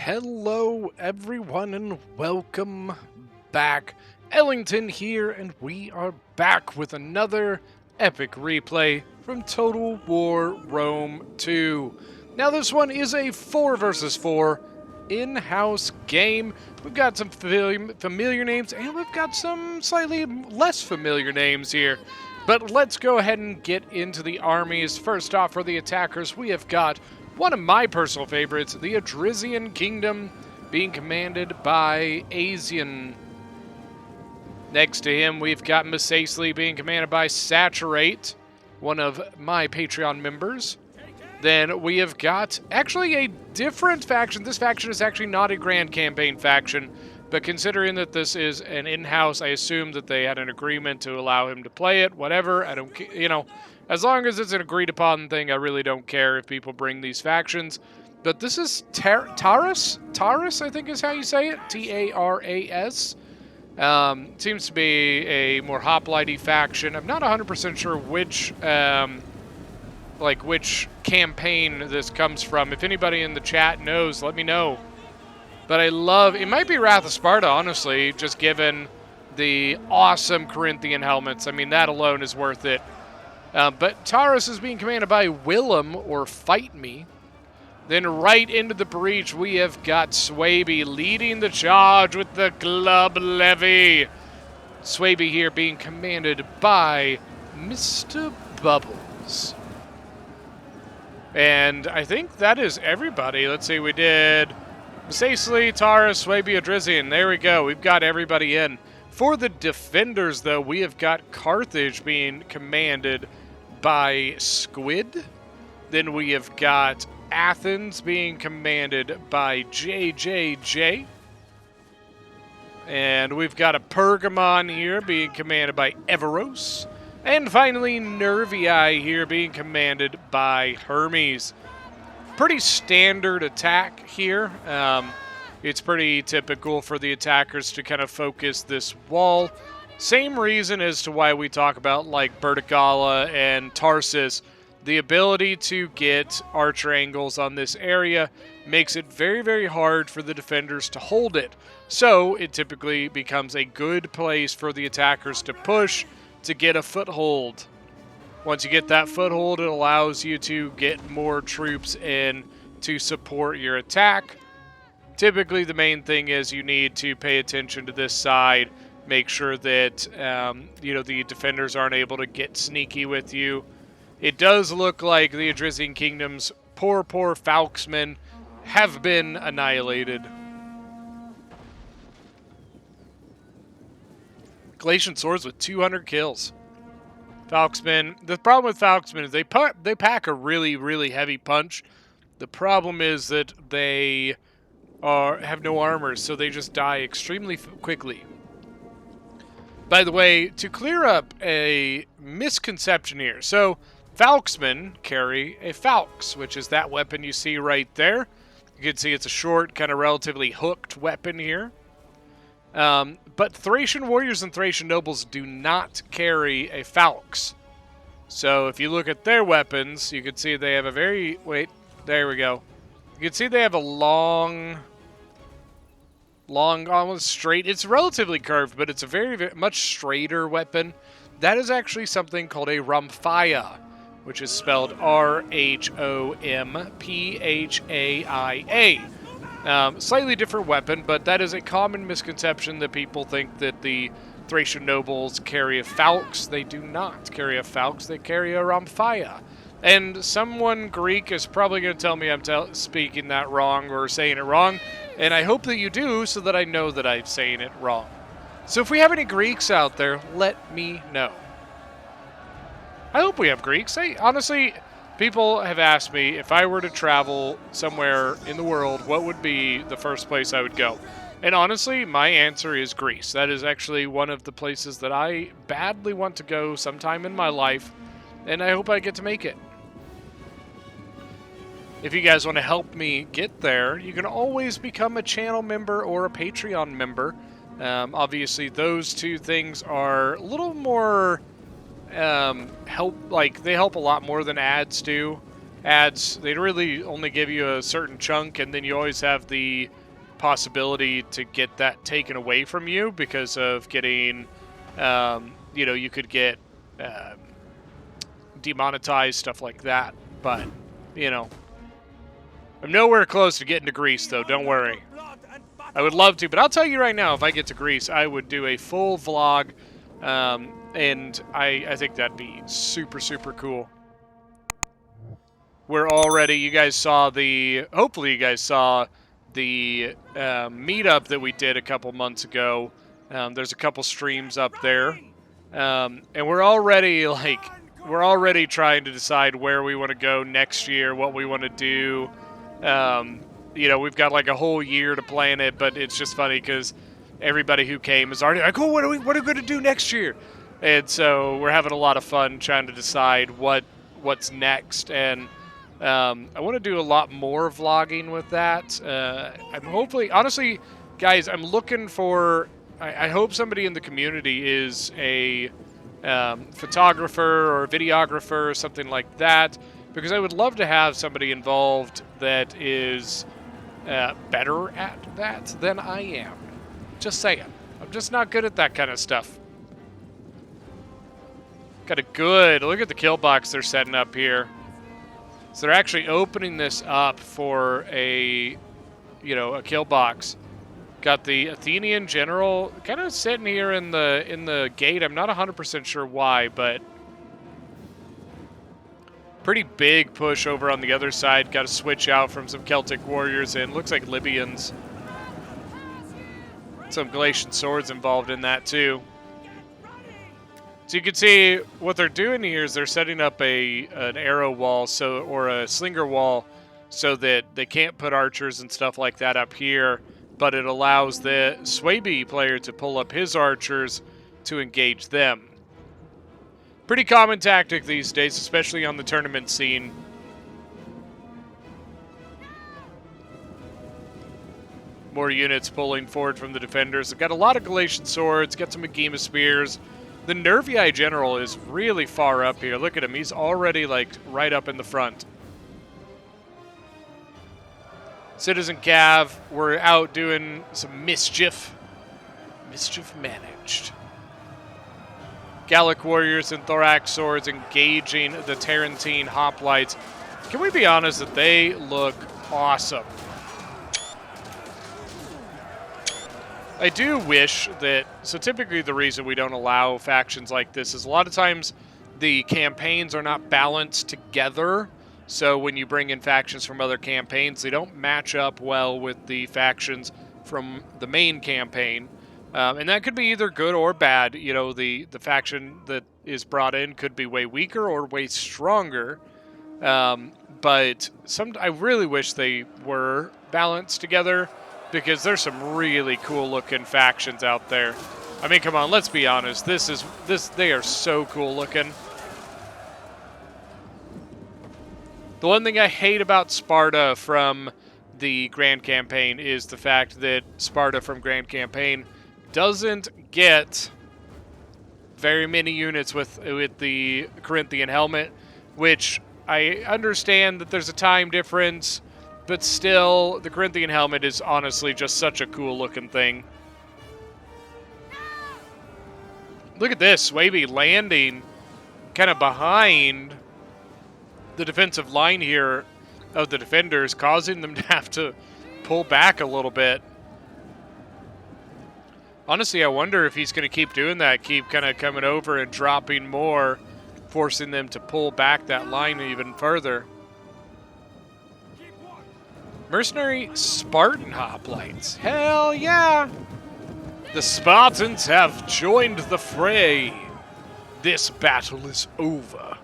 Hello, everyone, and welcome back. Ellington here, and we are back with another epic replay from Total War Rome 2. Now, this one is a 4 versus 4 in-house game. We've got some familiar names, and we've got some slightly less familiar names here. But let's go ahead and get into the armies. First off, for the attackers, we have got one of my personal favorites, the Adrizian Kingdom, being commanded by Asian. Next to him, we've got Misasely being commanded by Saturate, one of my Patreon members. Then we have got actually a different faction. This faction is actually not a Grand Campaign faction, but considering that this is an in-house, I assume that they had an agreement to allow him to play it, whatever. I don't, as long as it's an agreed upon thing, I really don't care if people bring these factions. But this is Taras? Taras, I think is how you say it. T-A-R-A-S. Seems to be a more hoplite-y faction. I'm not 100% sure which, which campaign this comes from. If anybody in the chat knows, let me know. But I love, it might be Wrath of Sparta, honestly, just given the awesome Corinthian helmets. I mean, that alone is worth it. But Taurus is being commanded by Willem, or Fight Me. Then right into the breach, we have got Swaby leading the charge with the Club Levy. Swaby here being commanded by Mr. Bubbles. And I think that is everybody. Let's see, we did Misasely, Taurus, Swaby, Adrizian. There we go. We've got everybody in. For the defenders, though, we have got Carthage being commanded by Squid. Then we have got Athens being commanded by JJJ. And we've got a Pergamon here being commanded by Everos. And finally, Nervii here being commanded by Hermes. Pretty standard attack here. It's pretty typical for the attackers to kind of focus this wall. Same reason as to why we talk about like Bertigala and Tarsus. The ability to get archer angles on this area makes it very, very hard for the defenders to hold it. So it typically becomes a good place for the attackers to push to get a foothold. Once you get that foothold, it allows you to get more troops in to support your attack. Typically, the main thing is you need to pay attention to this side, make sure that the defenders aren't able to get sneaky with you. It does look like the Adrizian Kingdom's poor Falksmen have been annihilated. Galatian Swords with 200 kills. Falksmen. The problem with Falksmen is they pack a really, really heavy punch. The problem is that they have no armor, so they just die extremely quickly. By the way, to clear up a misconception here, so Falksmen carry a Falx, which is that weapon you see right there. You can see it's a short, kind of relatively hooked weapon here. But Thracian warriors and Thracian nobles do not carry a Falx. So if you look at their weapons, you can see they have a very... Wait, there we go. You can see they have a long, almost straight... It's relatively curved, but it's a very, very much straighter weapon. That is actually something called a Rhomphaia, which is spelled R-H-O-M-P-H-A-I-A. Slightly different weapon, but that is a common misconception that people think that the Thracian nobles carry a Falx. They do not carry a Falx, they carry a Rhomphaia. And someone Greek is probably going to tell me I'm speaking that wrong or saying it wrong, and I hope that you do so that I know that I'm saying it wrong. So if we have any Greeks out there, let me know. I hope we have Greeks. Honestly, people have asked me if I were to travel somewhere in the world, what would be the first place I would go? And honestly, my answer is Greece. That is actually one of the places that I badly want to go sometime in my life, and I hope I get to make it. If you guys want to help me get there, you can always become a channel member or a Patreon member. Obviously, those two things are a little more... they help a lot more than ads do. adds, they really only give you a certain chunk, and then you always have the possibility to get that taken away from you because of getting, you know, you could get demonetized, stuff like that. But, you know, I'm nowhere close to getting to Greece, though. Don't worry. I would love to, but I'll tell you right now, if I get to Greece, I would do a full vlog, and I think that'd be super, super cool. We're already, you guys saw the, hopefully you guys saw the meetup that we did a couple months ago. There's a couple streams up there, and we're already, like, we're already trying to decide where we want to go next year, what we want to do. You know, we've got like a whole year to plan it, but it's just funny because everybody who came is already like, oh, what are we going to do next year? And so we're having a lot of fun trying to decide what's next. And I want to do a lot more vlogging with that. I'm hopefully, honestly, guys, I'm looking for, I hope somebody in the community is a photographer or videographer or something like that, because I would love to have somebody involved that is better at that than I am. Just saying. I'm just not good at that kind of stuff. Got a good, look at the kill box they're setting up here. So they're actually opening this up for a, you know, a kill box. Got the Athenian general kind of sitting here in the gate. I'm not 100% sure why, but pretty big push over on the other side. Got to switch out from some Celtic warriors in. Looks like Libyans. Some Galatian swords involved in that too. So you can see what they're doing here is they're setting up an arrow wall, or a slinger wall, so that they can't put archers and stuff like that up here, but it allows the Swaby player to pull up his archers to engage them. Pretty common tactic these days, especially on the tournament scene. More units pulling forward from the defenders. They've got a lot of Galatian swords, got some Agema spears. The Nervii general is really far up here. Look at him. He's already, like, right up in the front. Citizen Cav, we're out doing some mischief. Mischief managed. Gallic warriors and thorax swords engaging the Tarentine hoplites. Can we be honest that they look awesome? I do wish that, so typically the reason we don't allow factions like this is a lot of times the campaigns are not balanced together. So when you bring in factions from other campaigns, they don't match up well with the factions from the main campaign. And that could be either good or bad. You know, the faction that is brought in could be way weaker or way stronger. But I really wish they were balanced together, because there's some really cool looking factions out there. I mean, come on, let's be honest. They are so cool looking. The one thing I hate about Sparta from the Grand Campaign is the fact that Sparta from Grand Campaign doesn't get very many units with the Corinthian helmet, which I understand that there's a time difference, but still, the Corinthian helmet is honestly just such a cool looking thing. Look at this, Swaby landing kind of behind the defensive line here of the defenders, causing them to have to pull back a little bit. Honestly, I wonder if he's going to keep doing that, keep kind of coming over and dropping more, forcing them to pull back that line even further. Mercenary Spartan hoplites. Hell yeah! The Spartans have joined the fray. This battle is over.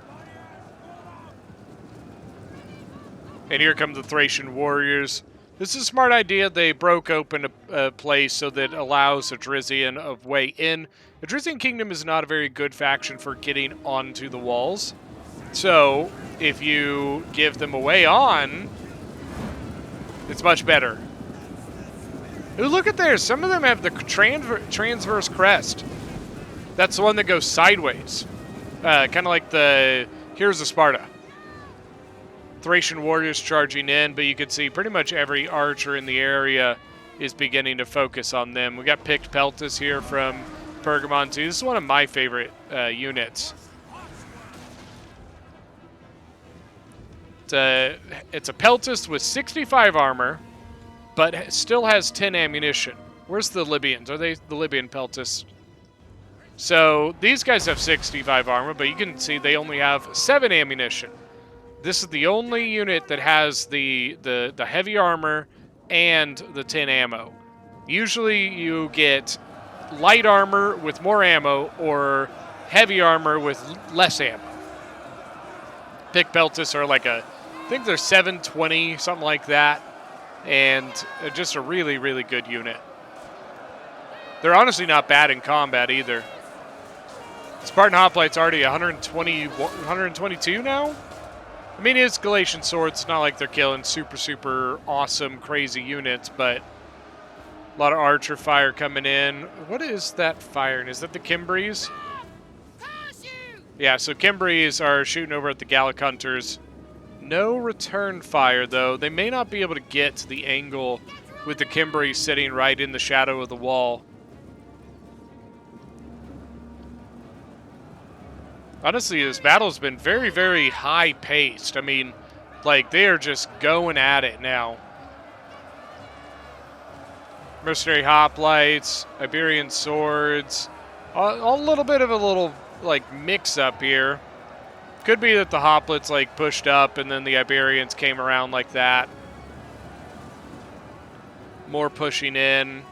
And here come the Thracian warriors. This is a smart idea. They broke open a place so that allows Adrisian a way in. Adrisian Kingdom is not a very good faction for getting onto the walls. So, if you give them a way on, it's much better. Ooh, look at there. Some of them have the transverse crest. That's the one that goes sideways. Kind of like the Heroes of Sparta. Thracian warriors charging in, but you can see pretty much every archer in the area is beginning to focus on them. We got Picked Peltus here from Pergamon too. This is one of my favorite units. It's a Peltus with 65 armor, but still has 10 ammunition. Where's the Libyans? Are they the Libyan Peltus? So these guys have 65 armor, but you can see they only have 7 ammunition. This is the only unit that has the heavy armor and the 10 ammo. Usually you get light armor with more ammo or heavy armor with less ammo. Picked Peltus are like I think they're 720, something like that, and just a really, really good unit. They're honestly not bad in combat either. Spartan Hoplite's already 122 now? I mean, it's Galatian Swords. It's not like they're killing super, super awesome, crazy units, but a lot of archer fire coming in. What is that firing? Is that the Kimbrees? Yeah, so Kimbrees are shooting over at the Gallic Hunters. No return fire, though. They may not be able to get to the angle with the Kimbrees sitting right in the shadow of the wall. Honestly, this battle's been very, very high-paced. I mean, like, they are just going at it now. Mercenary Hoplites, Iberian Swords, a little bit of a like, mix-up here. Could be that the Hoplites, like, pushed up and then the Iberians came around like that. More pushing in.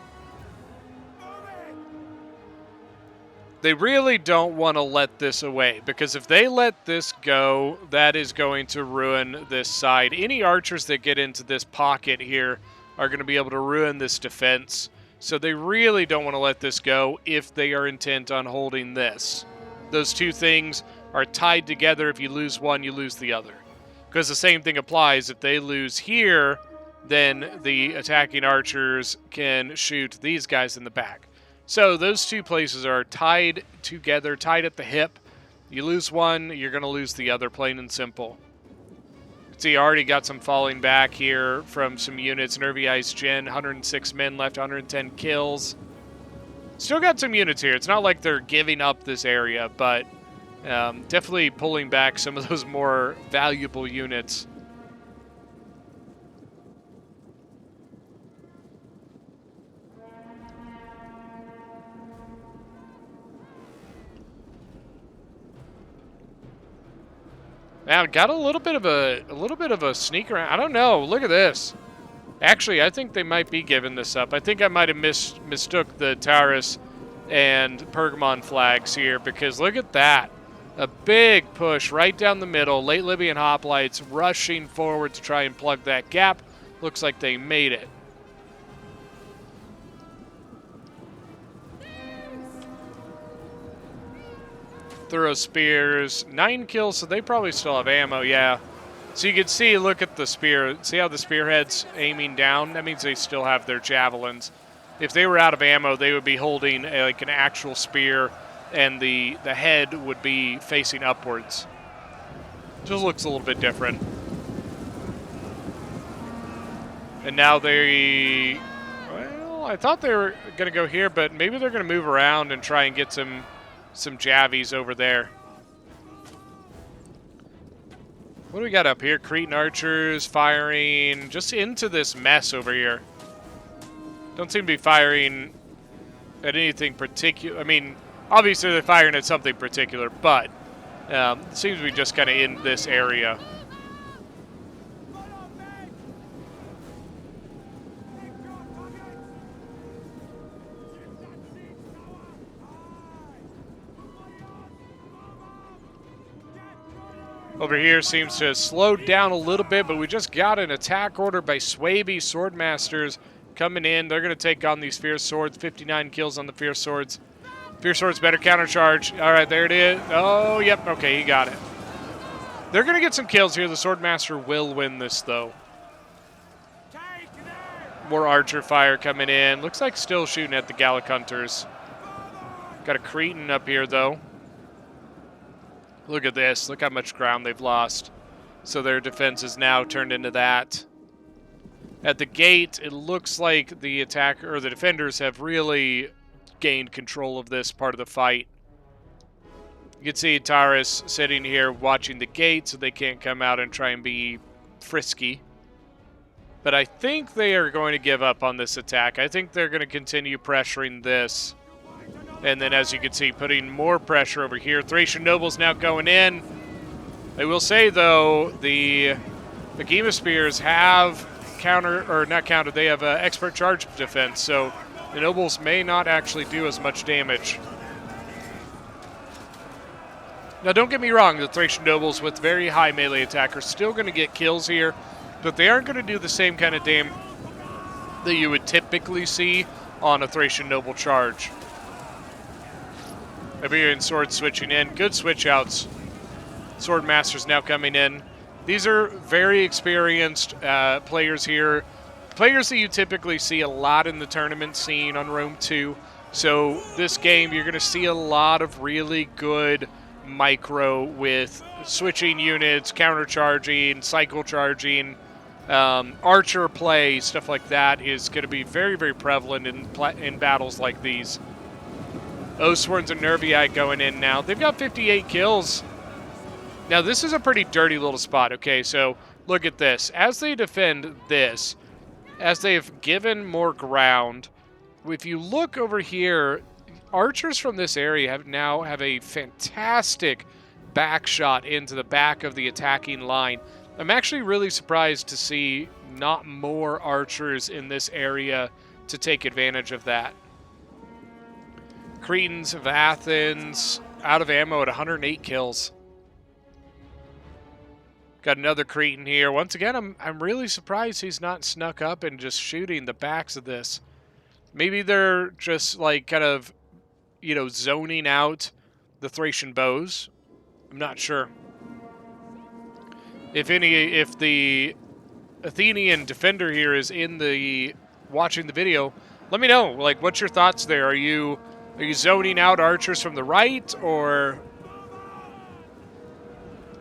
They really don't want to let this away, because if they let this go, that is going to ruin this side. Any archers that get into this pocket here are going to be able to ruin this defense. So they really don't want to let this go if they are intent on holding this. Those two things are tied together. If you lose one, you lose the other. Because the same thing applies. If they lose here, then the attacking archers can shoot these guys in the back. So those two places are tied together, tied at the hip. You lose one, you're going to lose the other, plain and simple. See, already got some falling back here from some units. Nervy Ice Gen, 106 men left, 110 kills. Still got some units here. It's not like they're giving up this area, but definitely pulling back some of those more valuable units. Now, got a little bit of a sneak around. I don't know. Look at this. Actually, I think they might be giving this up. I think I might have mistook the Taurus and Pergamon flags here, because look at that. A big push right down the middle. Late Libyan Hoplites rushing forward to try and plug that gap. Looks like they made it. Thorough Spears, 9 kills, so they probably still have ammo, yeah. So you can see, look at the spear. See how the spearhead's aiming down? That means they still have their javelins. If they were out of ammo, they would be holding like an actual spear, and the head would be facing upwards. Just looks a little bit different. And now they, well, I thought they were going to go here, but maybe they're going to move around and try and get some Javies over there. What do we got up here? Cretan archers firing just into this mess over here. Don't seem to be firing at anything particular. I mean, obviously they're firing at something particular, but it seems to be just kind of in this area. Over here seems to have slowed down a little bit, but we just got an attack order by Swaby Swordmasters coming in. They're going to take on these Fierce Swords. 59 kills on the Fierce Swords. Fierce Swords better countercharge. All right, there it is. Oh, yep. Okay, he got it. They're going to get some kills here. The Swordmaster will win this, though. More archer fire coming in. Looks like still shooting at the Gallic Hunters. Got a Cretan up here, though. Look at this. Look how much ground they've lost. So their defense is now turned into that. At the gate, it looks like the attacker or the defenders have really gained control of this part of the fight. You can see Taurus sitting here watching the gate so they can't come out and try and be frisky. But I think they are going to give up on this attack. I think they're going to continue pressuring this. And then, as you can see, putting more pressure over here. Thracian Nobles now going in. I will say, though, the Behemoth Spears have they have expert charge defense, so the Nobles may not actually do as much damage. Now, don't get me wrong, the Thracian Nobles with very high melee attack are still going to get kills here, but they aren't going to do the same kind of damage that you would typically see on a Thracian Noble charge. Iberian Sword switching in. Good switch outs. Sword Masters now coming in. These are very experienced players here. Players that you typically see a lot in the tournament scene on Rome 2. So this game, you're going to see a lot of really good micro with switching units, countercharging, cycle charging, archer play, stuff like that is going to be very, very prevalent in battles like these. Oathsworns and Nervii going in now. They've got 58 kills. Now, this is a pretty dirty little spot, okay? So, look at this. As they defend this, as they've given more ground, if you look over here, archers from this area have a fantastic back shot into the back of the attacking line. I'm actually really surprised to see not more archers in this area to take advantage of that. Cretans of Athens out of ammo at 108 kills. Got another Cretan here. Once again, I'm really surprised he's not snuck up and just shooting the backs of this. Maybe they're just like kind of, you know, zoning out the Thracian bows. I'm not sure. If the Athenian defender here is watching the video, let me know. Like, what's your thoughts there? Are you zoning out archers from the right, or?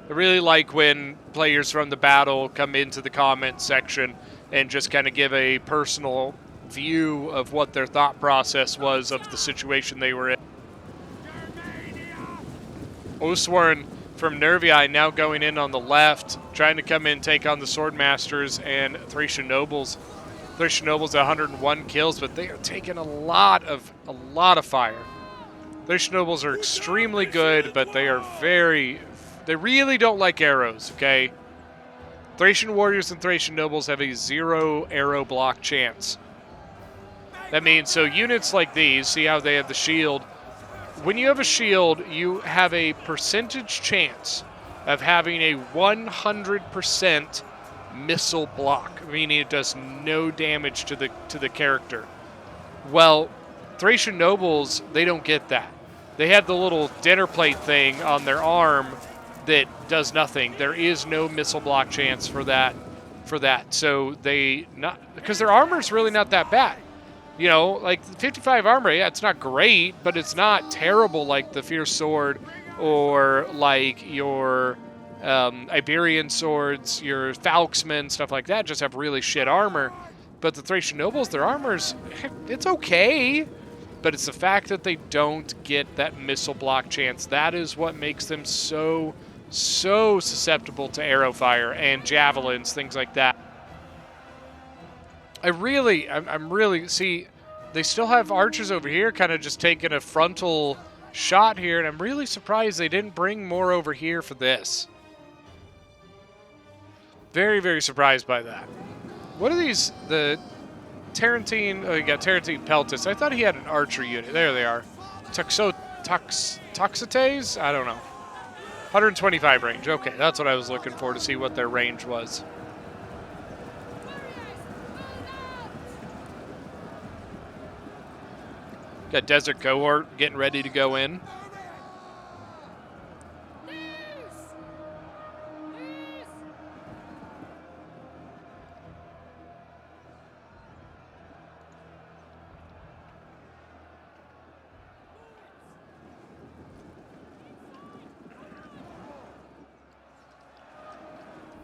I really like when players from the battle come into the comment section and just kind of give a personal view of what their thought process was of the situation they were in. Oathsworn from Nervii now going in on the left, trying to come in, take on the Sword Masters and Thracian Nobles. Thracian Nobles at 101 kills, but they are taking a lot of fire. Thracian Nobles are extremely good, but they are they really don't like arrows, okay? Thracian Warriors and Thracian Nobles have a 0 arrow block chance. That means, so units like these, see how they have the shield? When you have a shield, you have a percentage chance of having a 100% missile block, meaning it does no damage to the character. Well, Thracian Nobles, they don't get that. They have the little dinner plate thing on their arm that does nothing. There is no missile block chance for that. So because their armor's really not that bad. You know, like 55 armor, yeah, it's not great, but it's not terrible like the Fierce Sword or like your Iberian swords, your Falxmen, stuff like that just have really shit armor. But the Thracian Nobles, their armor's, it's okay. But it's the fact that they don't get that missile block chance. That is what makes them so susceptible to arrow fire and javelins, things like that. I'm really, see, they still have archers over here kind of just taking a frontal shot here, and I'm really surprised they didn't bring more over here for this. Very, very surprised by that. What are these, the Tarentine, oh, you got Tarentine Peltis. I thought he had an archer unit. There they are. Toxotes? I don't know. 125 range. Okay, that's what I was looking for, to see what their range was. Got Desert Cohort getting ready to go in.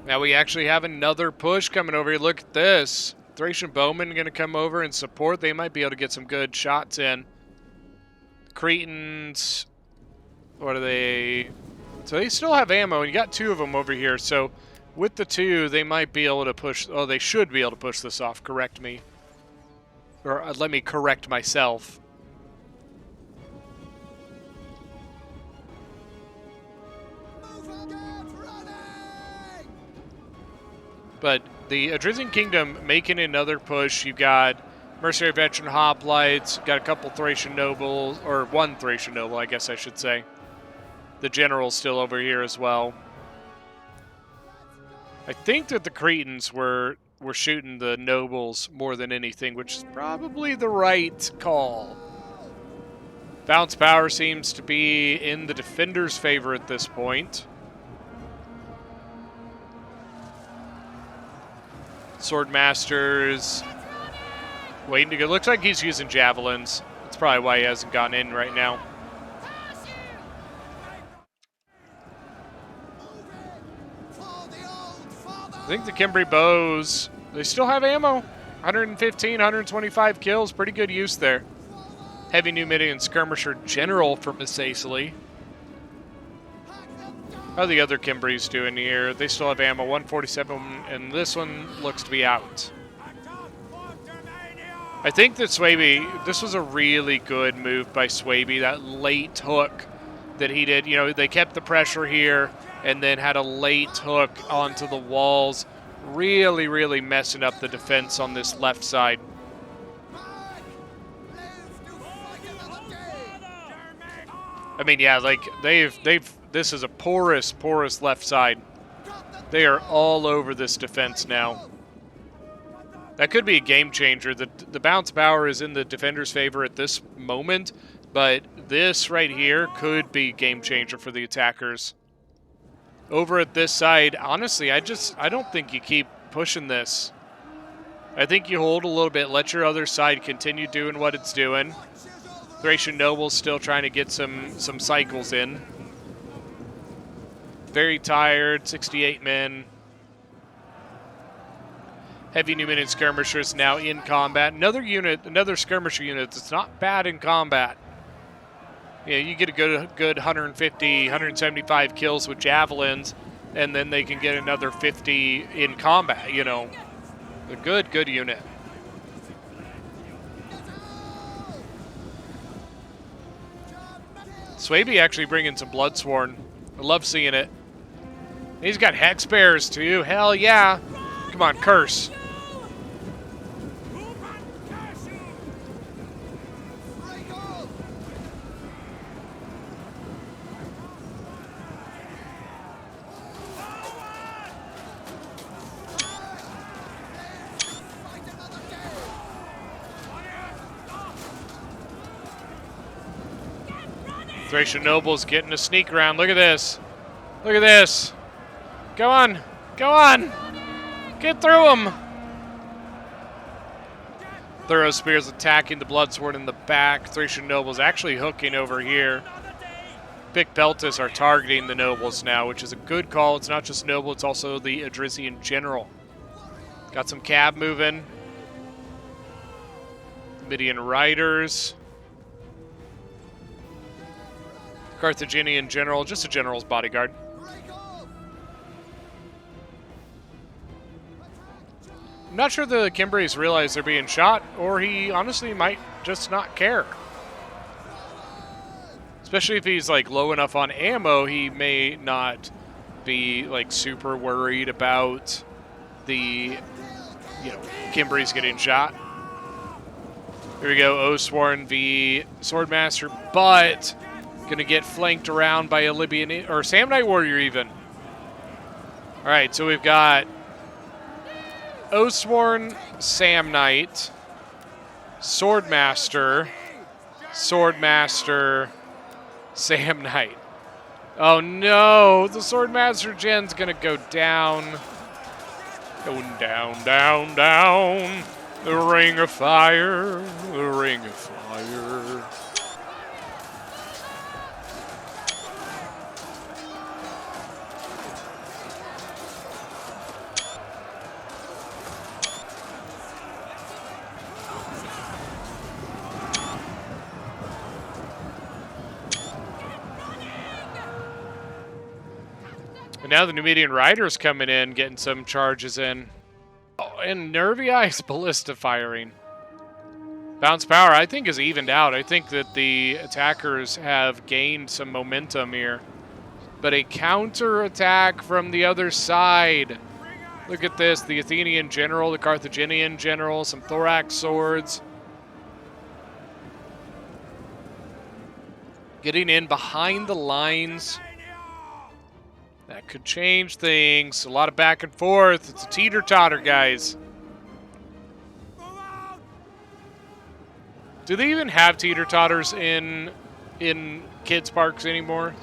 Now we actually have another push coming over here. Look at this. Thracian Bowmen going to come over and support. They might be able to get some good shots in. Cretans, what are they? So they still have ammo, and you got 2 of them over here. So with the 2, they might be able to push. Oh, they should be able to push this off. Correct me. Or let me correct myself. But the Adrizian Kingdom making another push. You've got Mercenary Veteran Hoplites, got a couple Thracian Nobles, or 1 Thracian Noble, I guess I should say. The General's still over here as well. I think that the Cretans were shooting the Nobles more than anything, which is probably the right call. Bounce power seems to be in the Defender's favor at this point. Swordmasters waiting to go. Looks like he's using javelins. That's probably why he hasn't gone in right now. I think the Cimbri bows, they still have ammo. 115, 125 kills. Pretty good use there. Heavy Numidian Skirmisher General from Miss Aisley. How are the other Cimbris doing here? They still have ammo, 147, and this one looks to be out. I think that Swaby, this was a really good move by Swaby, that late hook that he did. You know, they kept the pressure here and then had a late hook onto the walls, really, really messing up the defense on this left side. I mean, yeah, like this is a porous left side. They are all over this defense now. That could be a game changer. The bounce power is in the defender's favor at this moment, but this right here could be game changer for the attackers. Over at this side, honestly, I don't think you keep pushing this. I think you hold a little bit, let your other side continue doing what it's doing. Thracian Noble's still trying to get some cycles in. Very tired, 68 men. Heavy Numidian Skirmishers now in combat. Another skirmisher unit that's not bad in combat. Yeah, you get a good 150, 175 kills with javelins, and then they can get another 50 in combat, you know. A good unit. Swaby actually bringing some Bloodsworn. I love seeing it. He's got Hex Bears too. Hell yeah. Come on, curse. Thracian Noble's getting a sneak around. Look at this. Look at this. Go on. Go on. Get through him. Thorough Spears attacking the Bloodsworn in the back. Thracian Nobles actually hooking over here. Big Peltis are targeting the Nobles now, which is a good call. It's not just Noble, it's also the Adrizian General. Got some cab moving. Midian Riders. Carthaginian General, just a General's bodyguard. I'm not sure the Cimbris realize they're being shot, or he honestly might just not care. Especially if he's like low enough on ammo, he may not be like super worried about the, Cimbris getting shot. Here we go, Oathsworn v Swordmaster, but gonna get flanked around by a Libyan, or Samnite Warrior even. All right, so we've got Oathsworn, Samnite, Swordmaster, Samnite. Oh no, the Swordmaster Gen's gonna go down. Going down, down, down. The ring of fire, the ring of fire. And now the Numidian Rider's coming in, getting some charges in. Oh, and Nervii ballista firing. Bounce power, I think, is evened out. I think that the attackers have gained some momentum here. But a counter attack from the other side. Look at this, the Athenian general, the Carthaginian general, some thorax swords. Getting in behind the lines. That could change things. A lot of back and forth. It's a teeter-totter, guys. Do they even have teeter-totters in kids' parks anymore?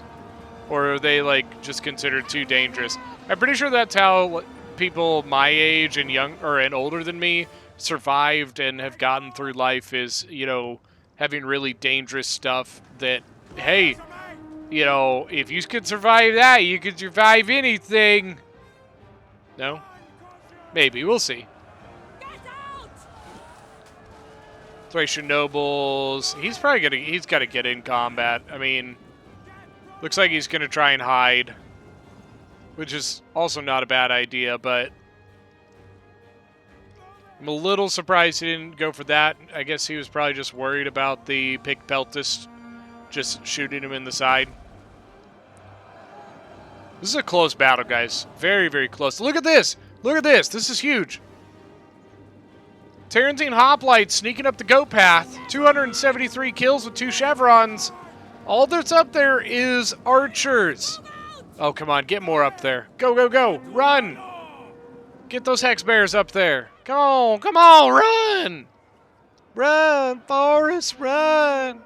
Or are they, like, just considered too dangerous? I'm pretty sure that's how people my age and and older than me survived and have gotten through life, is, you know, having really dangerous stuff that, hey, you know, if you could survive that, you could survive anything. No? Maybe. We'll see. Thracian nobles. He's probably he's got to get in combat. I mean, looks like he's going to try and hide, which is also not a bad idea, but I'm a little surprised he didn't go for that. I guess he was probably just worried about the Picpeltis just shooting him in the side. This is a close battle, guys. Very, very close. Look at this. Look at this. This is huge. Tarantine Hoplite sneaking up the goat path. 273 kills with 2 chevrons. All that's up there is archers. Oh, come on. Get more up there. Go, go, go. Run. Get those hex bears up there. Come on. Come on. Run. Run, Forrest. Run.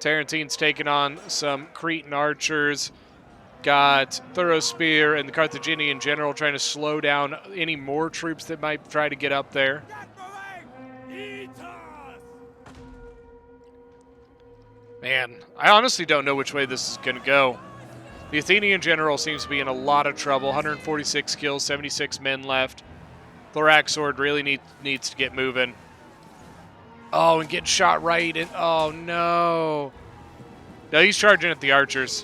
Tarantine's taking on some Cretan archers. Got Thorough Spear and the Carthaginian general trying to slow down any more troops that might try to get up there. Man, I honestly don't know which way this is going to go. The Athenian general seems to be in a lot of trouble. 146 kills, 76 men left. Thorax sword really needs to get moving. Oh, and getting shot right. Oh, no. No, he's charging at the archers.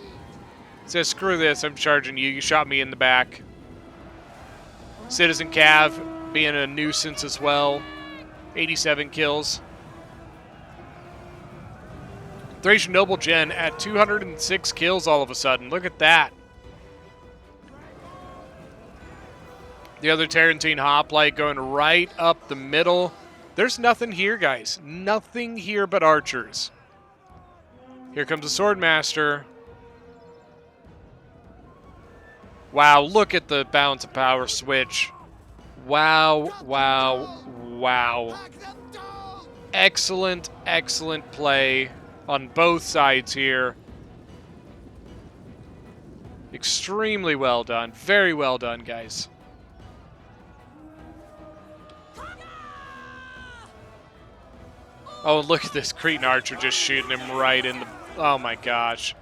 Says, screw this, I'm charging you. You shot me in the back. Citizen Cav being a nuisance as well. 87 kills. Thracian Noble Gen at 206 kills all of a sudden. Look at that. The other Tarantine Hoplite going right up the middle. There's nothing here, guys. Nothing here but archers. Here comes the Swordmaster. Wow, look at the balance of power switch. Wow, wow, wow. Excellent, excellent play on both sides here. Extremely well done. Very well done, guys. Oh, look at this Cretan archer just shooting him right in the... Oh, my gosh.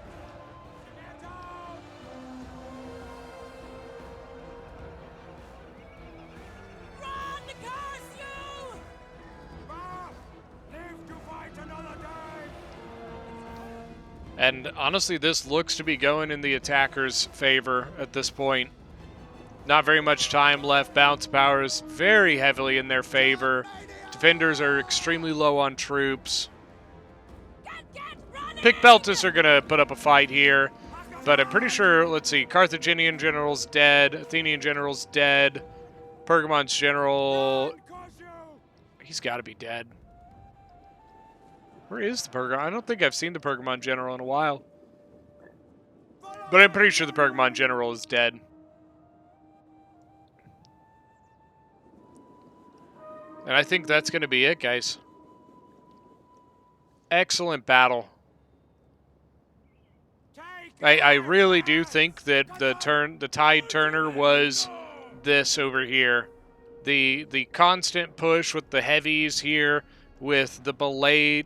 And honestly, this looks to be going in the attacker's favor at this point. Not very much time left. Bounce power is very heavily in their favor. Defenders are extremely low on troops. Picpeltis are going to put up a fight here. But I'm pretty sure, let's see, Carthaginian general's dead. Athenian general's dead. Pergamon's general, he's got to be dead. Where is the Pergamon? I don't think I've seen the Pergamon general in a while. But I'm pretty sure the Pergamon general is dead. And I think that's going to be it, guys. Excellent battle. I really do think that the tide turner was this over here. The constant push with the heavies here, with the belayed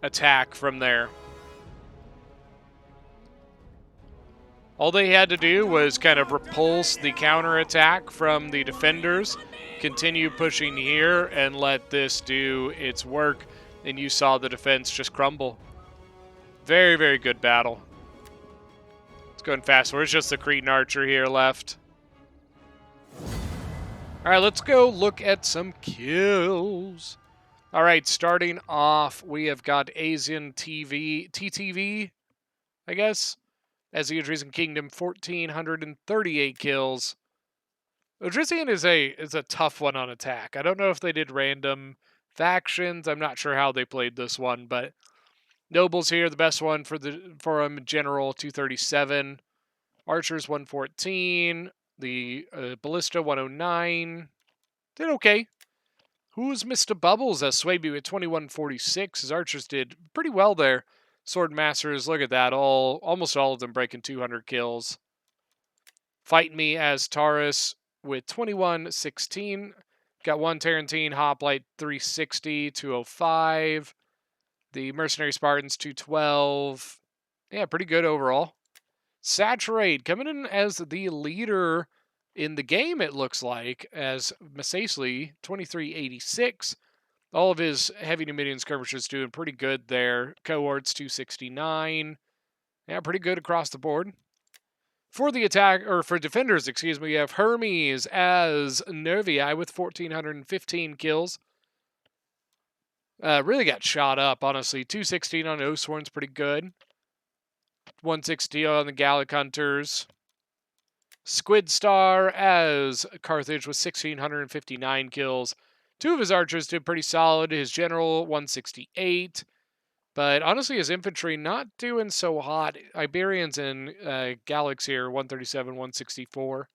attack from there. All they had to do was kind of repulse the counterattack from the defenders, continue pushing here, and let this do its work. And you saw the defense just crumble. Very, very good battle. going fast. There's just the Cretan Archer here left. All right, let's go look at some kills. All right, starting off, we have got Asian TTV, I guess, as the Odrysian Kingdom, 1,438 kills. Odrysian is a tough one on attack. I don't know if they did random factions. I'm not sure how they played this one, but Nobles here, the best one for him. General 237, Archers 114, the Ballista 109. Did okay. Who's Mr. Bubbles as Swaby with 2146? His Archers did pretty well there. Sword Masters, look at that. Almost all of them breaking 200 kills. Fight Me as Taurus with 2116. Got one Tarantine Hoplite 360, 205. The Mercenary Spartans 212. Yeah, pretty good overall. Saturate coming in as the leader in the game, it looks like, as Masasely 2386. All of his heavy to medium skirmishers doing pretty good there. Cohorts 269. Yeah, pretty good across the board. For the for defenders, excuse me, we have Hermes as Nervii with 1,415 kills. Really got shot up, honestly. 216 on Oathsworn's pretty good. 160 on the Gallic Hunters. Squid Star as Carthage with 1,659 kills. Two of his archers did pretty solid. His general, 168. But honestly, his infantry not doing so hot. Iberians and Gallics here, 137, 164.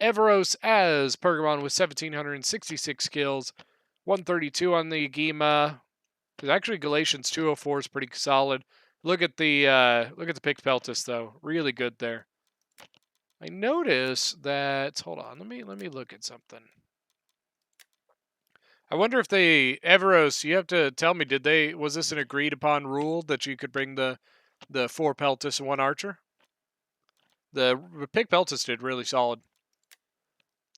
Everos as Pergamon with 1,766 kills. 132 on the Agema. Actually, Galatians 204 is pretty solid. Look at the Pix Peltis though, really good there. I notice that. Hold on, let me look at something. I wonder if Everos. You have to tell me. Was this an agreed upon rule that you could bring the 4 Peltis and 1 Archer? The Pix Peltis did really solid.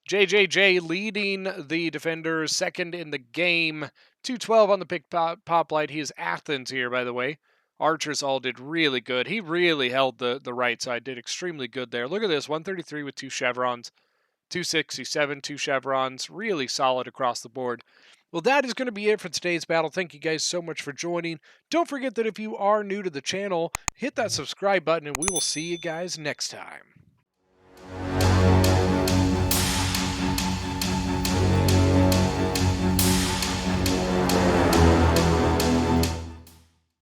JJJ leading the defenders, second in the game. 212 on the Pix Poplight. He is Athens here, by the way. Archers all did really good. He really held the right side, did extremely good there. Look at this, 133 with 2 chevrons, 267, 2 chevrons. Really solid across the board. Well, that is going to be it for today's battle. Thank you guys so much for joining. Don't forget that if you are new to the channel, hit that subscribe button, and we will see you guys next time.